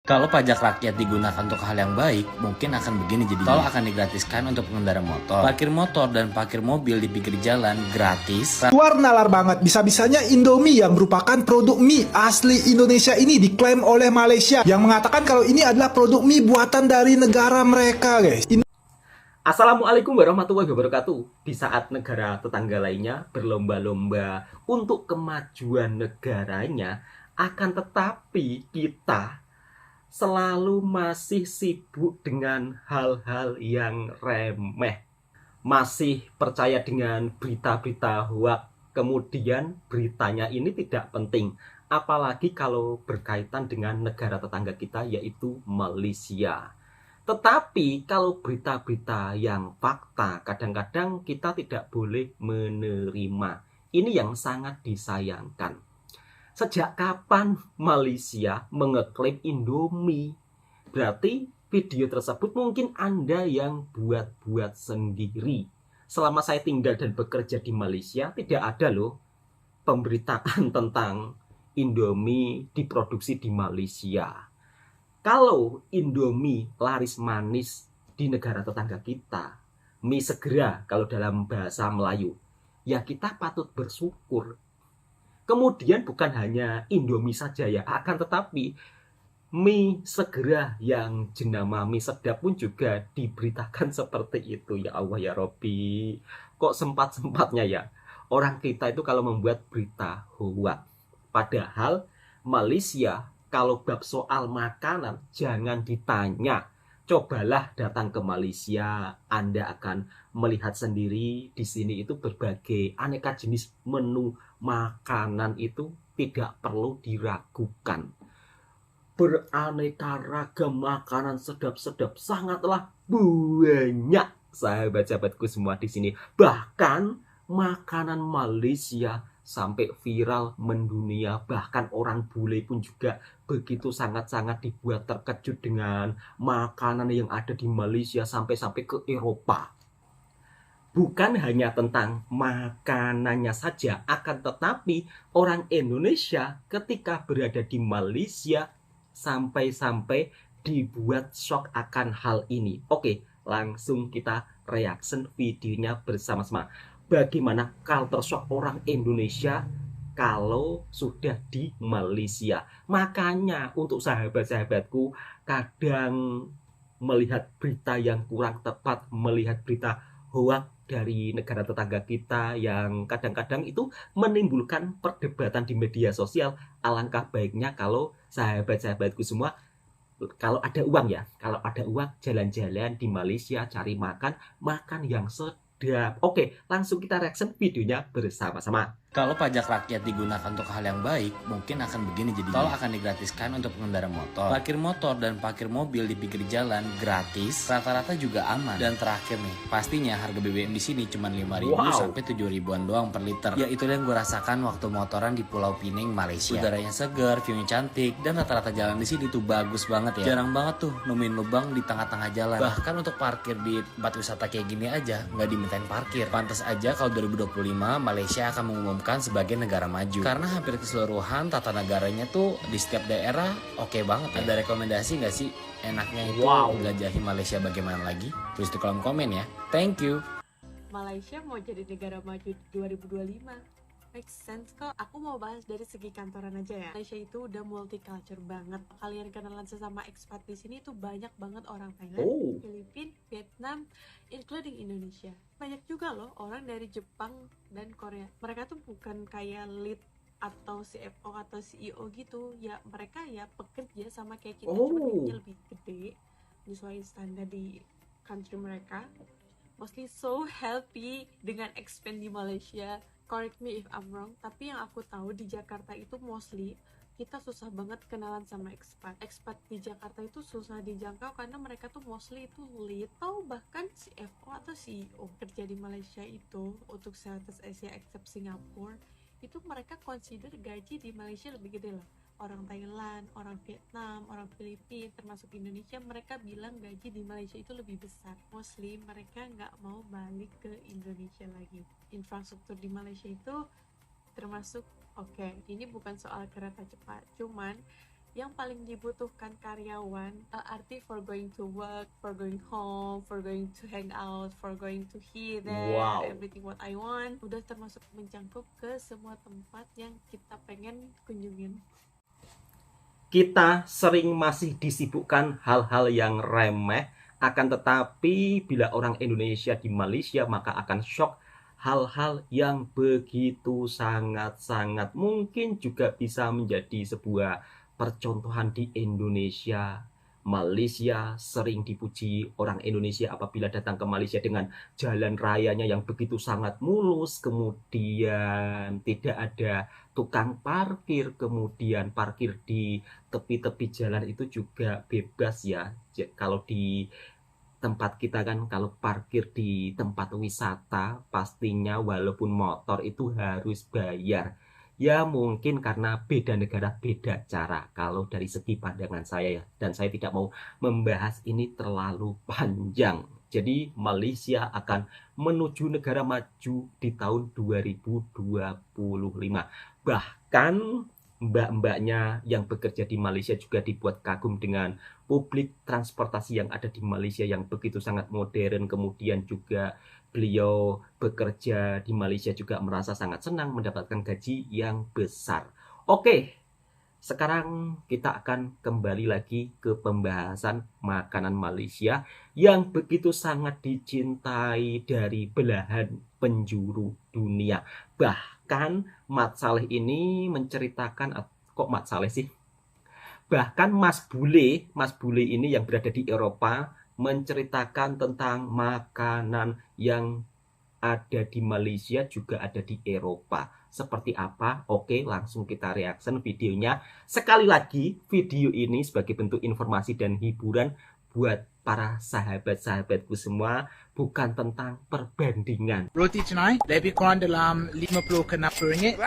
Kalau pajak rakyat digunakan untuk hal yang baik, mungkin akan begini jadi. Tol akan digratiskan untuk pengendara motor. Parkir motor dan parkir mobil di pinggir jalan gratis. Luar nalar banget, bisa-bisanya Indomie yang merupakan produk mie asli Indonesia ini diklaim oleh Malaysia yang mengatakan kalau ini adalah produk mie buatan dari negara mereka, guys. Assalamualaikum warahmatullahi wabarakatuh. Di saat negara tetangga lainnya berlomba-lomba untuk kemajuan negaranya, akan tetapi kita selalu masih sibuk dengan hal-hal yang remeh. Masih percaya dengan berita-berita hoax, kemudian beritanya ini tidak penting. Apalagi kalau berkaitan dengan negara tetangga kita, yaitu Malaysia. Tetapi kalau berita-berita yang fakta, kadang-kadang kita tidak boleh menerima. Ini yang sangat disayangkan. Sejak kapan Malaysia mengeklaim Indomie? Berarti video tersebut mungkin Anda yang buat-buat sendiri. Selama saya tinggal dan bekerja di Malaysia, tidak ada loh pemberitaan tentang Indomie diproduksi di Malaysia. Kalau Indomie laris manis di negara tetangga kita, mie segera kalau dalam bahasa Melayu, ya kita patut bersyukur. Kemudian bukan hanya Indomie saja ya, akan tetapi mie segera yang jenama mie sedap pun juga diberitakan seperti itu. Ya Allah ya Robbi, kok sempat-sempatnya ya orang kita itu kalau membuat berita hoax. Padahal Malaysia kalau bab soal makanan jangan ditanya. Cobalah datang ke Malaysia, Anda akan melihat sendiri di sini itu berbagai aneka jenis menu makanan itu tidak perlu diragukan. Beraneka ragam makanan sedap-sedap sangatlah banyak sahabat-sahabatku semua di sini. Bahkan makanan Malaysia sampai viral mendunia, bahkan orang bule pun juga begitu sangat-sangat dibuat terkejut dengan makanan yang ada di Malaysia sampai-sampai ke Eropa. Bukan hanya tentang makanannya saja, akan tetapi orang Indonesia ketika berada di Malaysia sampai-sampai dibuat shock akan hal ini. Oke, langsung kita reaction videonya bersama-sama. Bagaimana culture shock orang Indonesia kalau sudah di Malaysia. Makanya untuk sahabat-sahabatku, kadang melihat berita yang kurang tepat, melihat berita hoax dari negara tetangga kita yang kadang-kadang itu menimbulkan perdebatan di media sosial. Alangkah baiknya kalau sahabat-sahabatku semua, kalau ada uang ya, kalau ada uang jalan-jalan di Malaysia, cari makan yang sedap. Oke, langsung kita reaction videonya bersama-sama. Kalau pajak rakyat digunakan untuk hal yang baik, mungkin akan begini jadi. Tol akan digratiskan untuk pengendara motor. Parkir motor dan parkir mobil di pinggir jalan gratis, rata-rata juga aman. Dan terakhir nih, pastinya harga BBM di sini cuma 5.000 sampai 7.000-an doang per liter. Ya itu yang gue rasakan waktu motoran di Pulau Pining, Malaysia. Udaranya segar, view-nya cantik, dan rata-rata jalan di sini tuh bagus banget ya. Jarang banget tuh nemuin lubang di tengah-tengah jalan. Bahkan untuk parkir di tempat wisata kayak gini aja nggak dimintain parkir. Pantas aja kalau 2025 Malaysia akan mengumumkan sebagai negara maju, karena hampir keseluruhan tata negaranya tuh di setiap daerah oke banget ya. Ada rekomendasi nggak sih enaknya itu jelajahi Malaysia bagaimana lagi? Tulis di kolom komen ya. Thank you. Malaysia mau jadi negara maju di 2025. Make sense kok. Aku mau bahas dari segi kantoran aja ya. Malaysia itu udah multicultural banget. Kalian kenalan sesama expat di sini tuh banyak banget orang Thailand, Filipina, Vietnam, including Indonesia. Banyak juga loh orang dari Jepang dan Korea. Mereka tuh bukan kayak lead atau CFO atau CEO gitu. Ya mereka ya pekerja sama kayak kita, cuma gajinya lebih gede, nyesuaiin standar di country mereka. Mostly so happy dengan expand di Malaysia. Correct me if I'm wrong, tapi yang aku tahu di Jakarta itu mostly kita susah banget kenalan sama expat. Expat di Jakarta itu susah dijangkau karena mereka tuh mostly itu lead atau bahkan CFO atau CEO. Kerja di Malaysia itu untuk Southeast Asia except Singapore, itu mereka consider gaji di Malaysia lebih gede lah. Orang Thailand, orang Vietnam, orang Filipina, termasuk Indonesia, mereka bilang gaji di Malaysia itu lebih besar. Mostly mereka nggak mau balik ke Indonesia lagi. Infrastruktur di Malaysia itu termasuk oke. Ini bukan soal kereta cepat, cuman yang paling dibutuhkan karyawan, arti for going to work, for going home, for going to hang out, for going to here, there, Wow. everything what I want, udah termasuk mencakup ke semua tempat yang kita pengen kunjungin. Kita sering masih disibukkan hal-hal yang remeh, akan tetapi bila orang Indonesia di Malaysia maka akan shock hal-hal yang begitu sangat-sangat mungkin juga bisa menjadi sebuah percontohan di Indonesia. Malaysia sering dipuji orang Indonesia apabila datang ke Malaysia dengan jalan rayanya yang begitu sangat mulus, kemudian tidak ada tukang parkir, kemudian parkir di tepi-tepi jalan itu juga bebas ya. Kalau di tempat kita kan kalau parkir di tempat wisata pastinya walaupun motor itu harus bayar. Ya mungkin karena beda negara beda cara kalau dari segi pandangan saya ya. Dan saya tidak mau membahas ini terlalu panjang. Jadi Malaysia akan menuju negara maju di tahun 2025. Bahkan mbak-mbaknya yang bekerja di Malaysia juga dibuat kagum dengan publik transportasi yang ada di Malaysia yang begitu sangat modern. Kemudian juga beliau bekerja di Malaysia juga merasa sangat senang mendapatkan gaji yang besar. Oke, sekarang kita akan kembali lagi ke pembahasan makanan Malaysia yang begitu sangat dicintai dari belahan penjuru dunia. Bahkan Mat Saleh ini menceritakan, kok Mat Saleh sih? Bahkan Mas Bule ini yang berada di Eropa menceritakan tentang makanan yang ada di Malaysia juga ada di Eropa. Seperti apa? Oke, langsung kita reaction videonya. Sekali lagi, video ini sebagai bentuk informasi dan hiburan buat para sahabat-sahabatku semua, bukan tentang perbandingan. Roti canai lebih kurang dalam 50 ke 60 ringgit.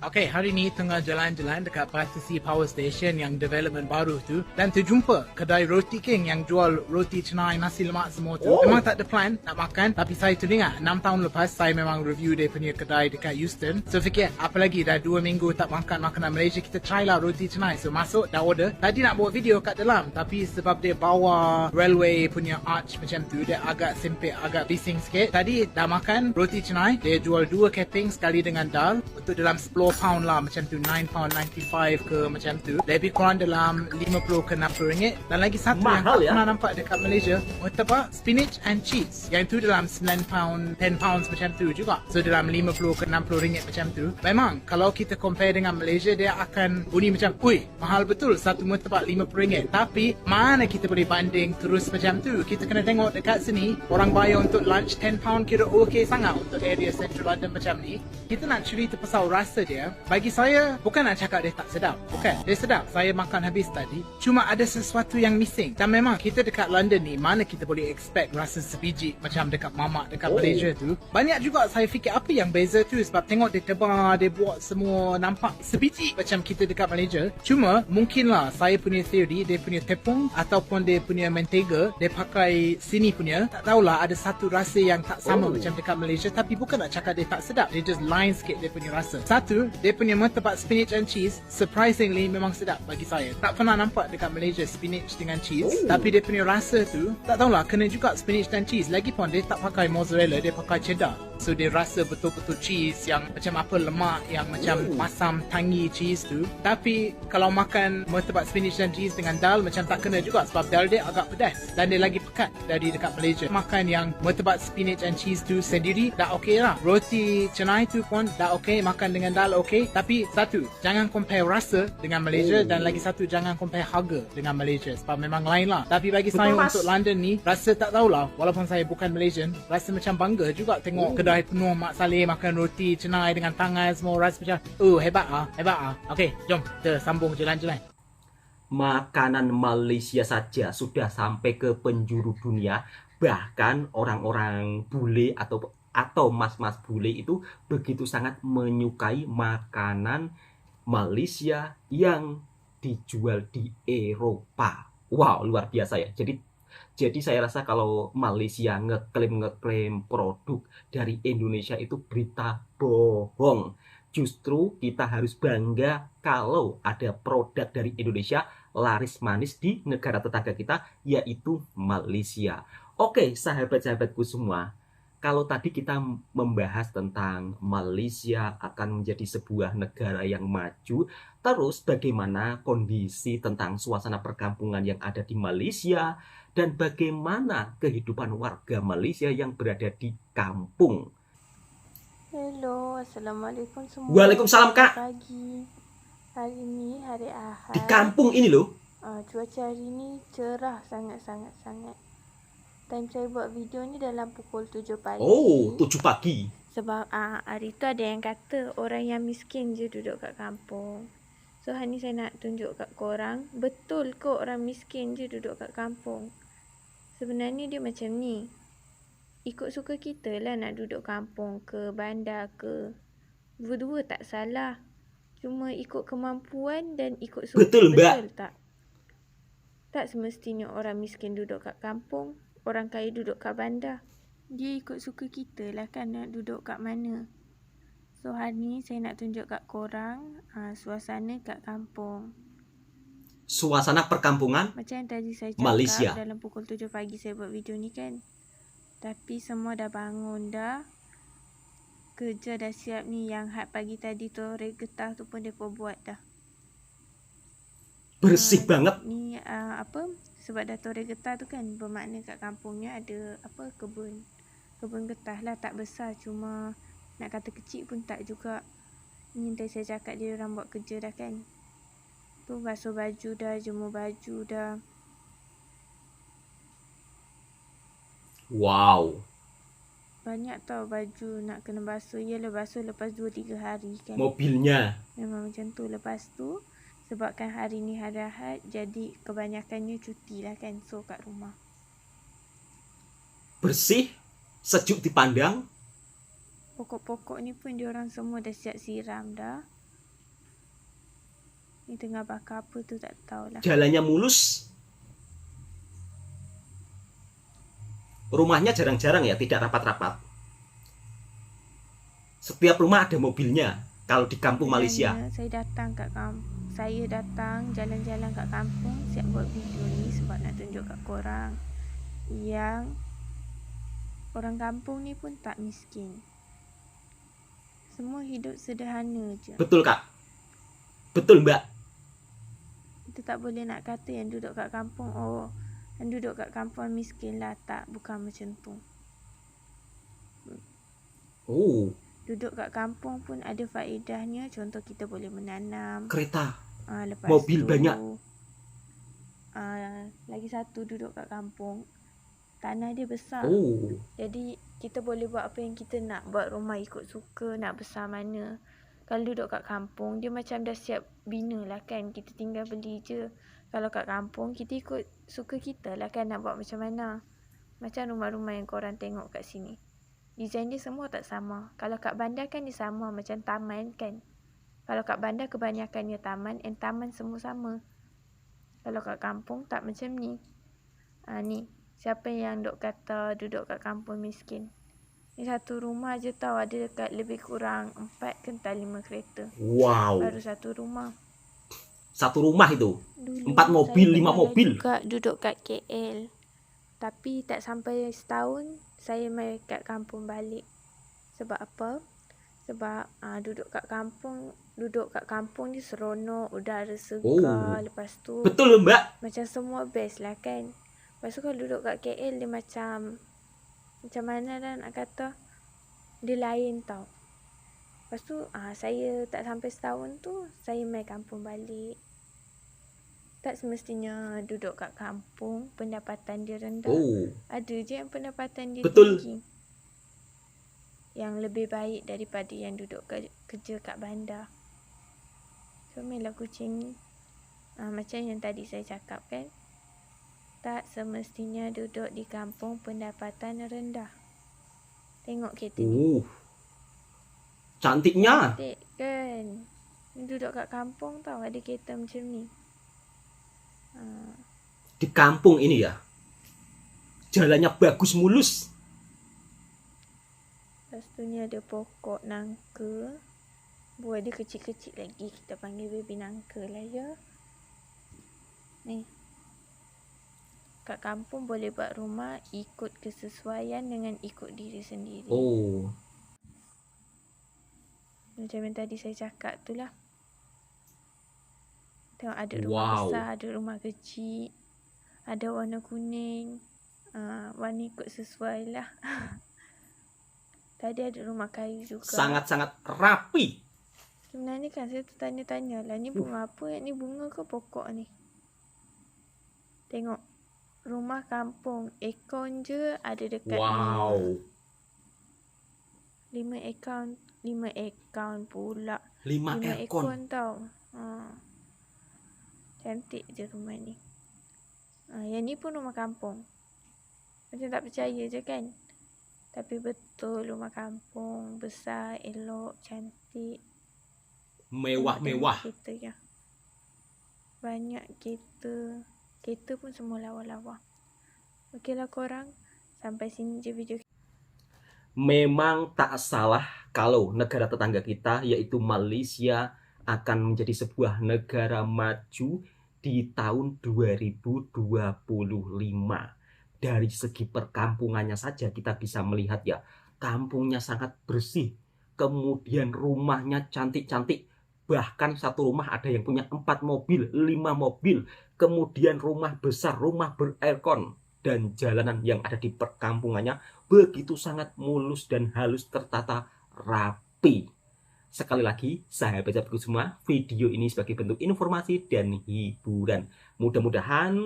Okay, hari ni tengah jalan-jalan dekat Battersea Power Station yang development baru tu dan terjumpa kedai Roti King yang jual roti canai, nasi lemak semua tu. Memang tak ada plan nak makan tapi saya teringat 6 tahun lepas saya memang review dia punya kedai dekat Houston. So fikir apa lagi dah 2 minggu tak makan makanan Malaysia, kita try lah roti canai. So masuk dah order. Tadi nak buat video kat dalam tapi sebab dia bawa railway punya arch macam tu dia agak sempit, agak bising sikit. Tadi dah makan roti canai, dia jual 2 keping sekali dengan dal untuk dalam 10 pound lah macam tu, 9 pound 95 ke macam tu, lebih kurang dalam 50 ke 60 ringgit. Dan lagi satu Mahal yang tak ya? pernah nampak dekat Malaysia, murtabak spinach and cheese yang tu dalam 9 pound 10 pounds macam tu juga, so dalam 50 ke 60 ringgit macam tu. Memang kalau kita compare dengan Malaysia dia akan bunyi macam ui mahal betul satu murtabak 50 ringgit, tapi mana kita boleh banding terus macam tu. Kita kena tengok dekat sini orang bayar untuk lunch 10 pound kira okey sangat untuk area Central London macam ni. Kita nak cerita pasal rasa dia. Bagi saya, bukan nak cakap dia tak sedap. Bukan, dia sedap. Saya makan habis tadi. Cuma ada sesuatu yang missing. Dan memang kita dekat London ni, mana kita boleh expect rasa sebiji macam dekat mamak dekat Malaysia tu. Banyak juga saya fikir apa yang beza tu. Sebab tengok dia tebar, dia buat semua nampak sebiji macam kita dekat Malaysia. Cuma, mungkinlah saya punya theory, dia punya tepung ataupun dia punya mentega, dia pakai sini punya. Tak tahulah ada satu rasa yang tak sama macam dekat Malaysia. Tapi bukan nak cakap dia tak sedap. Dia just lain sikit dia punya rasa. Satu, dia punya murtabak spinach and cheese surprisingly memang sedap bagi saya. Tak pernah nampak dekat Malaysia spinach dengan cheese. Tapi dia punya rasa tu tak tahulah, kena juga spinach dan cheese. Lagipun dia tak pakai mozzarella, dia pakai cheddar. So dia rasa betul-betul cheese yang macam apa, lemak yang macam masam tangi cheese tu. Tapi kalau makan murtabak spinach dan cheese dengan dal macam tak kena juga sebab dal dia agak pedas dan dia lagi pekat dari dekat Malaysia. Makan yang murtabak spinach and cheese tu sendiri dah okey lah. Roti canai tu pun dah okey, makan dengan dal okey. Tapi satu, jangan compare rasa dengan Malaysia dan lagi satu, jangan compare harga dengan Malaysia sebab memang lain lah. Tapi bagi saya Mas. untuk London ni, rasa tak tahulah, walaupun saya bukan Malaysian, rasa macam bangga juga tengok kedai penuh Mak Saleh makan roti canai dengan tangan semua, rasa macam hebat ah. Okey, jom kita sambung jalan-jalan. Makanan Malaysia saja sudah sampai ke penjuru dunia. Bahkan orang-orang bule atau mas-mas bule itu begitu sangat menyukai makanan Malaysia yang dijual di Eropa. Wow, luar biasa ya. Jadi saya rasa kalau Malaysia ngeklaim produk dari Indonesia itu berita bohong. Justru kita harus bangga kalau ada produk dari Indonesia laris manis di negara tetangga kita, yaitu Malaysia. Oke, sahabat-sahabatku semua, kalau tadi kita membahas tentang Malaysia akan menjadi sebuah negara yang maju, terus bagaimana kondisi tentang suasana perkampungan yang ada di Malaysia, dan bagaimana kehidupan warga Malaysia yang berada di kampung. Hello, Assalamualaikum semua. Waalaikumsalam, Kak. Pagi. Hari ini hari Ahad. Di kampung ini loh. Cuaca hari ini cerah sangat. Time saya buat video ni dalam pukul 7 pagi. Oh, 7 pagi. Sebab hari tu ada yang kata orang yang miskin je duduk kat kampung. So hari ni saya nak tunjuk kat korang, betul ke orang miskin je duduk kat kampung? Sebenarnya dia macam ni. Ikut suka kita lah nak duduk kampung ke bandar ke. Dua-dua tak salah. Cuma ikut kemampuan dan ikut suka. Betul, Mbak. Betul tak? Tak semestinya orang miskin duduk kat kampung, orang kaya duduk kat bandar. Dia ikut suka kita lah kan nak duduk kat mana. So hari ni saya nak tunjuk kat korang suasana kat kampung. Suasana perkampungan Macam yang tadi saya cakap, Malaysia. dalam pukul 7 pagi saya buat video ni kan. Tapi semua dah bangun dah. Kerja dah siap ni. Yang had pagi tadi tu getah tu pun mereka buat dah. bersih banget. Ni sebab dah tore getah tu kan, bermakna kat kampungnya ada kebun. Kebun getah lah, tak besar, cuma nak kata kecil pun tak juga. Ni tadi saya cakap dia orang buat kerja dah kan. Tu basuh baju dah, jemur baju dah. Wow. Banyak tau baju nak kena basuh. Yalah basuh lepas 2-3 hari kan. Mobilnya Memang macam tu. Lepas tu sebabkan hari ni hari Ahad, jadi kebanyakannya cuti lah kan. So kat rumah. bersih, sejuk dipandang. Pokok-pokok ni pun diorang semua dah siap siram dah. Ni tengah bakar apa tu tak tahulah. Jalannya mulus. Rumahnya jarang-jarang ya, tidak rapat-rapat. Setiap rumah ada mobilnya kalau di kampung Malaysia. Sebenarnya saya datang kat kampung. Saya datang jalan-jalan kat kampung siap buat video ni sebab nak tunjuk kat korang yang orang kampung ni pun tak miskin. Semua hidup sederhana je. Betul, Kak. Betul, Mbak. Kita tak boleh nak kata yang duduk kat kampung, yang duduk kat kampung miskin lah. Tak, bukan macam tu. Oh, Duduk kat kampung pun ada faedahnya. Contoh kita boleh menanam. kereta, Lepas mobil tu, banyak. Lagi satu, duduk kat kampung, tanah dia besar. Oh, Jadi kita boleh buat apa yang kita nak. Buat rumah ikut suka, nak besar mana. Kalau duduk kat kampung, dia macam dah siap bina lah kan. Kita tinggal beli je. Kalau kat kampung, kita ikut suka kita lah kan nak buat macam mana. Macam rumah-rumah yang korang tengok kat sini. Desain dia semua tak sama. Kalau kat bandar kan dia sama, macam taman kan. Kalau kat bandar kebanyakannya taman, and taman semua sama. Kalau kat kampung tak macam ni. Ni, siapa yang duk kata duduk kat kampung miskin? Ni satu rumah je tau, ada dekat lebih kurang 4 ke 5 kereta. wow. Baru satu rumah. Satu rumah itu. Dulu 4 mobil, saya 5 pernah mobil. juga duduk kat KL. Tapi tak sampai setahun saya mai kat kampung balik. Sebab apa? Sebab duduk kat kampung ni seronok, udara segar. Lepas tu Betul, Mbak. macam semua best lah kan. Lepas tu kalau duduk kat KL dia macam mana dah nak kata, dia lain tau. Lepas tu saya tak sampai setahun tu saya mai kampung balik. Tak semestinya duduk kat kampung pendapatan dia rendah. Ada je yang pendapatan dia Betul. tinggi, yang lebih baik daripada yang duduk kerja kat bandar. Comellah kucing ni. Macam yang tadi saya cakap kan, tak semestinya duduk di kampung pendapatan rendah. Tengok kereta ni. Cantiknya. Cantik kan. Ni duduk kat kampung tau, ada kereta macam ni. Di kampung ini ya, jalannya bagus mulus. Lepas tu ni ada pokok nangka. Buah dia kecil-kecil lagi. Kita panggil baby nangka lah ya. Ni. Kat kampung boleh buat rumah ikut kesesuaian dengan ikut diri sendiri. Oh, Macam yang tadi saya cakap tu lah. Tengok ada rumah wow. besar, ada rumah kecil. Ada warna kuning. Warna ikut sesuai lah. Tadi ada rumah kayu juga. Sangat-sangat rapi. Sebenarnya kan saya tertanya-tanya lah. Ni bunga apa? Ni bunga ke pokok ni? Tengok. Rumah kampung. Ekon je ada dekat Wow. 5 ekon. 5 ekon pula. 5 5 ekor. ekon tau. Cantik je rumah ni. Yang ni pun rumah kampung. Macam tak percaya je kan? Tapi betul rumah kampung. Besar, elok, cantik. Mewah-mewah. Banyak kereta je. Banyak kereta. Kereta pun semua lawa-lawa. Okeylah korang. Sampai sini je video kita. Memang tak salah kalau negara tetangga kita yaitu Malaysia akan menjadi sebuah negara maju di tahun 2025. Dari segi perkampungannya saja kita bisa melihat ya, kampungnya sangat bersih. Kemudian rumahnya cantik-cantik. Bahkan satu rumah ada yang punya 4 mobil, 5 mobil. Kemudian rumah besar, rumah beraircon. Dan jalanan yang ada di perkampungannya begitu sangat mulus dan halus, tertata rapi. Sekali lagi, sahabat-sahabatku semua, video ini sebagai bentuk informasi dan hiburan. Mudah-mudahan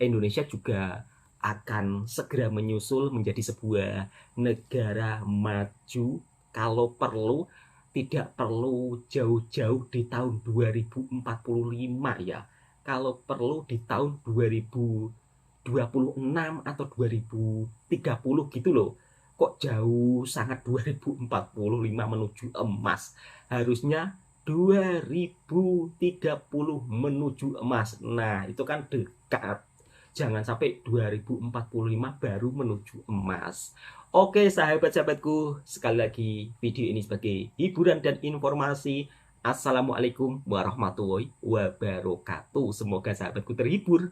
Indonesia juga akan segera menyusul menjadi sebuah negara maju. Kalau perlu, tidak perlu jauh-jauh di tahun 2045 ya. Kalau perlu di tahun 2026 atau 2030 gitu loh. Kok jauh sangat 2045 menuju emas. Harusnya 2030 menuju emas. Nah, itu kan dekat. Jangan sampai 2045 baru menuju emas. Oke sahabat-sahabatku, sekali lagi video ini sebagai hiburan dan informasi. Assalamualaikum warahmatullahi wabarakatuh. Semoga sahabatku terhibur.